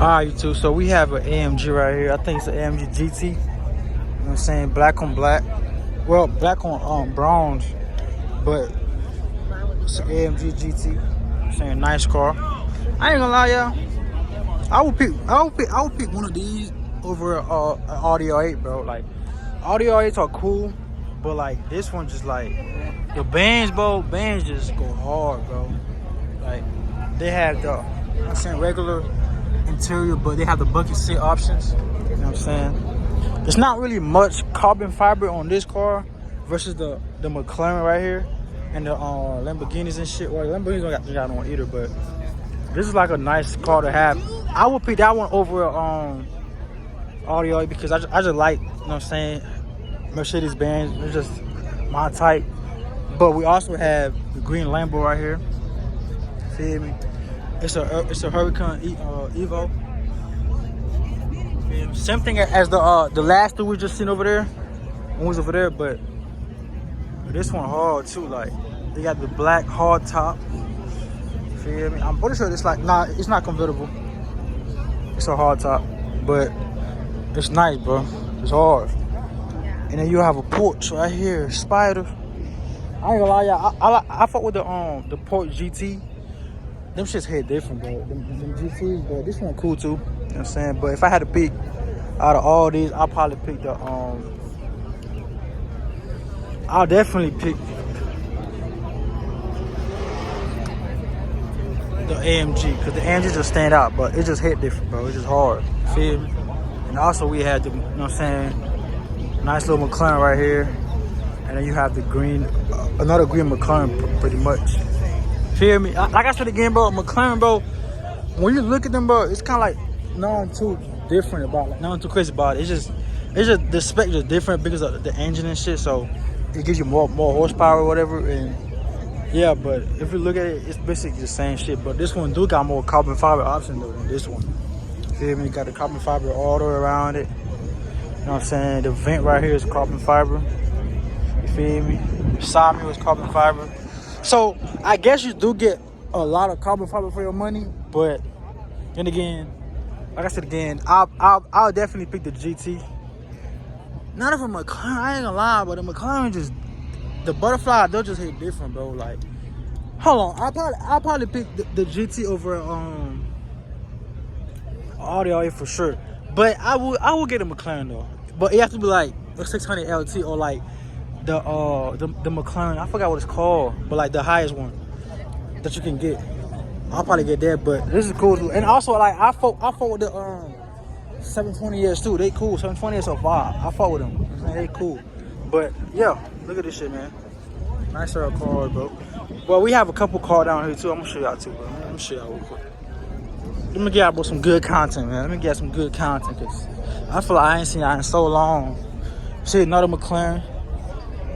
Alright, YouTube. So we have an AMG right here. I think it's an AMG GT. You know what I'm saying? Black on black. Well, black on bronze. But it's an AMG GT. You know what I'm saying? Nice car. I ain't gonna lie, y'all. I would pick one of these over an Audi R8, bro. Like, Audi R8s are cool, but like this one just like the bands, bro. Bands just go hard, bro. Like they have the, I'm saying, regular interior, but they have the bucket seat options. You know what I'm saying? There's not really much carbon fiber on this car versus the McLaren right here and the Lamborghinis and shit. Well, the Lamborghinis don't got no one either, but this is like a nice car to have. I would pick that one over Audi R8 because I just like, you know what I'm saying, Mercedes Benz. It's just my type. But we also have the green Lambo right here. Feel me? It's a Hurricane Evo. Same thing as the last two we just seen over there. One was over there, but this one hard too. Like they got the black hard top. Feel me? I'm pretty sure it's like it's not convertible. It's a hard top, but it's nice, bro. It's hard. And then you have a Porsche right here, Spider. I ain't gonna lie, y'all. I fuck with the Porsche GT. Them shits hit different, bro. Them GTs, but this one cool too. You know what I'm saying? But if I had to pick out of all these, I'll probably pick the I'll definitely pick the AMG, because the AMG just stand out, but it just hit different, bro. It's just hard. Feel me? And also we had the, you know what I'm saying, nice little McLaren right here. And then you have the green, another green McLaren pretty much. Feel me? Like I said again, bro, McLaren, bro, when you look at them, bro, it's kind of like nothing too different about it, nothing too crazy about it. It's just the spec is different because of the engine and shit, so it gives you more horsepower or whatever. And yeah, but if you look at it, it's basically the same shit. But this one do got more carbon fiber option though than this one. Feel me? Got the carbon fiber all the way around it. You know what I'm saying? The vent right here is carbon fiber. You feel me? Side mirror is carbon fiber. So I guess you do get a lot of carbon fiber for your money, but then again, like I said again, I'll definitely pick the GT. Not if a McLaren, I ain't gonna lie, but the McLaren just, the butterfly, they'll just hit different, bro. Like, hold on, I'll probably pick the GT over Audi R8 for sure. But I will get a McLaren though. But it has to be like a 600 LT or like the McLaren, I forgot what it's called, but like the highest one that you can get. I'll probably get that, but this is cool too. And also, like, I fought with the 720s too. They cool. 720s are fire. I fought with them. They cool. But yeah, look at this shit, man. Nice car, bro. Well, we have a couple cars down here too. I'm gonna show y'all too, bro. Let me show y'all real quick. Let me get y'all some good content, man. Let me get some good content, cause I feel like I ain't seen y'all in so long. See, another McLaren.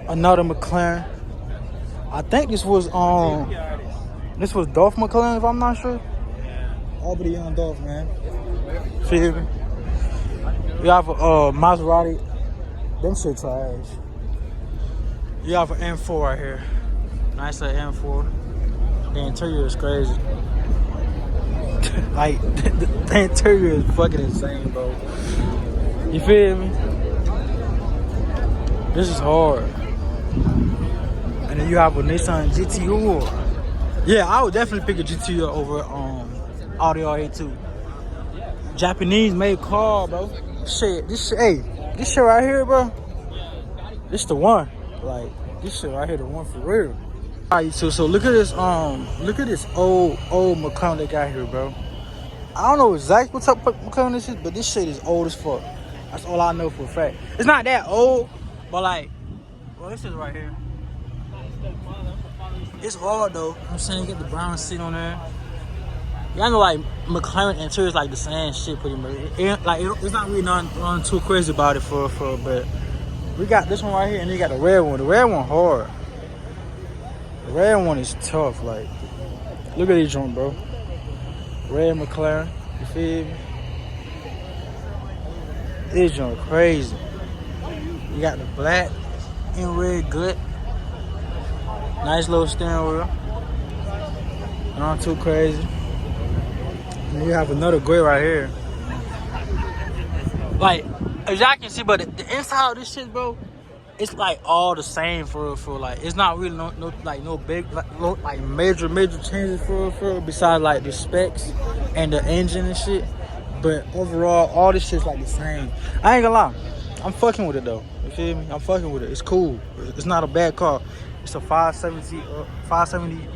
Another McLaren. I think this was Dolph McLaren, if I'm not sure. All but the young Dolph, man. Feel me? We have a Maserati. Them shit trash. You have an M4 right here. Nice little M4. The interior is crazy. Like, the interior is fucking insane, bro. You feel me? This is hard. And then you have a Nissan GTR. Yeah, I would definitely pick a GTR over Audi R8 too. Japanese made car, bro. Shit, this shit right here, bro. This the one. Like, this shit right here, the one for real. Alright, so look at this old McLaren they got here, bro. I don't know exactly what type of McLaren this is, but this shit is old as fuck. That's all I know for a fact. It's not that old, but like, well, this is right here. It's hard though. I'm saying, you get the brown seat on there. Y'all know, like, McLaren interior is like the same shit pretty much. It's not really nothing too crazy about it for but we got this one right here, and then you got the red one. The red one hard. The red one is tough. Like, look at this joint, bro. Red McLaren. You feel me? This joint crazy. You got the black and red gut. Nice little steering wheel. Not too crazy. And then you have another gray right here. Like, as y'all can see, but the inside of this shit, bro, it's like all the same for like, it's not really no big like major changes for besides like the specs and the engine and shit. But overall, all this shit's like the same. I ain't gonna lie, I'm fucking with it though. You feel me? I'm fucking with it. It's cool. It's not a bad car. It's a 570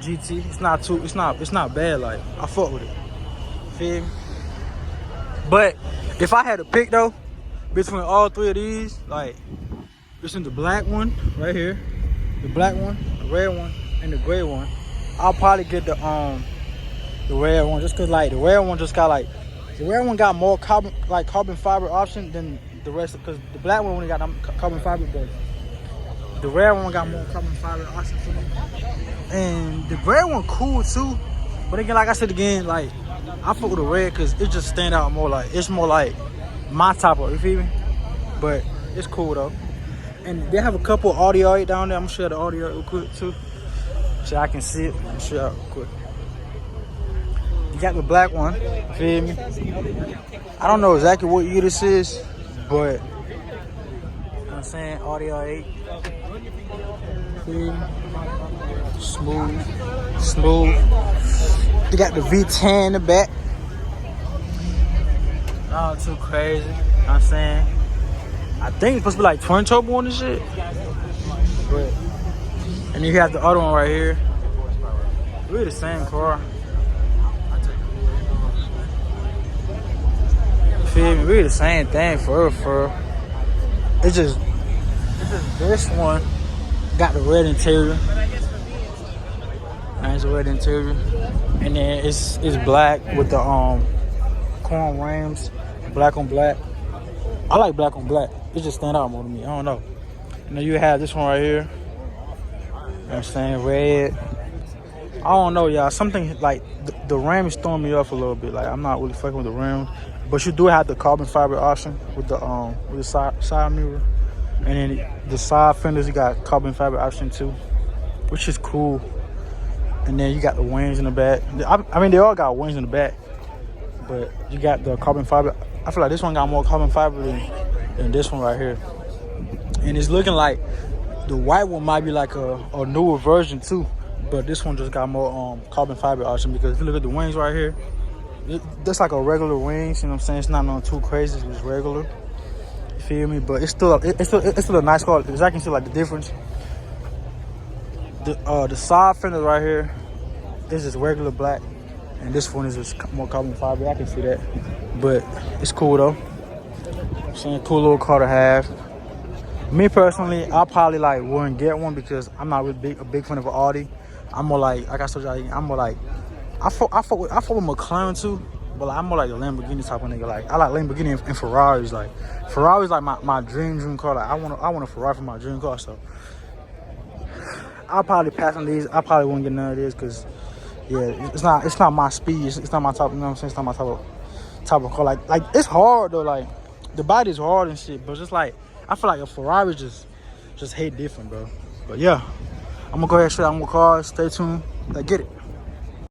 GT. It's not bad. Like, I fuck with it. Feel me? But if I had to pick though, between all three of these, like, between the black one right here, the black one, the red one, and the gray one, I'll probably get the red one, just cause like the red one just got like, the red one got more carbon fiber option than the rest, because the black one only got carbon fiber, but the red one got more carbon fiber option for me. And the gray one cool too, but again, like I said again, like, I fuck with the red because it just stand out more. Like, it's more like my type of, you feel me? But it's cool though. And they have a couple audio down there. I'm gonna show you the audio real quick too, so I can see it. I'll show you real quick. You got the black one, feel me? I don't know exactly what year this is, but you know what I'm saying, audio 8. Feel me? Smooth. They got the V10 in the back. Not too crazy, you know what I'm saying? I think it's supposed to be like twin turbo on this shit. But, and you have the other one right here. Really the same car. You feel me? Really the same thing for real. It's just this one got the red interior. Nice red interior. And then it's black with the chrome rims, black on black. I like black on black. It just stand out more to me. I don't know. And then you have this one right here. You know what I'm saying? Red. I don't know, y'all. Something like the rim is throwing me off a little bit. Like, I'm not really fucking with the rim. But you do have the carbon fiber option with the side mirror. And then the side fenders, you got carbon fiber option too, which is cool. And then you got the wings in the back. I mean, they all got wings in the back, but you got the carbon fiber. I feel like this one got more carbon fiber than this one right here. And it's looking like the white one might be like a newer version too, but this one just got more carbon fiber option, because if you look at the wings right here, that's like a regular wings, you know what I'm saying? It's not nothing too crazy, it's just regular. You feel me? But it's still a nice car. As I can see, like, the difference. The side fender right here is just regular black, and this one is just more carbon fiber. I can see that, but it's cool though. I'm saying, cool little car to have. Me personally, I probably like wouldn't get one because I'm not really a big fan of an Audi. I'm more like I told y'all, I'm more like I fuck with McLaren too, but like, I'm more like a Lamborghini type of nigga. Like, I like Lamborghini and Ferraris. Like, Ferrari's like my dream car. Like, I want a Ferrari for my dream car. So I'll probably pass on these. I probably won't get none of this because, yeah, it's not my speed. It's not my type. You know what I'm saying? It's not my type of car. Like it's hard though. Like, the body's hard and shit, but just like, I feel like a Ferrari just hit different, bro. But yeah, I'm gonna go ahead and show you more cars. Stay tuned. Let's get it.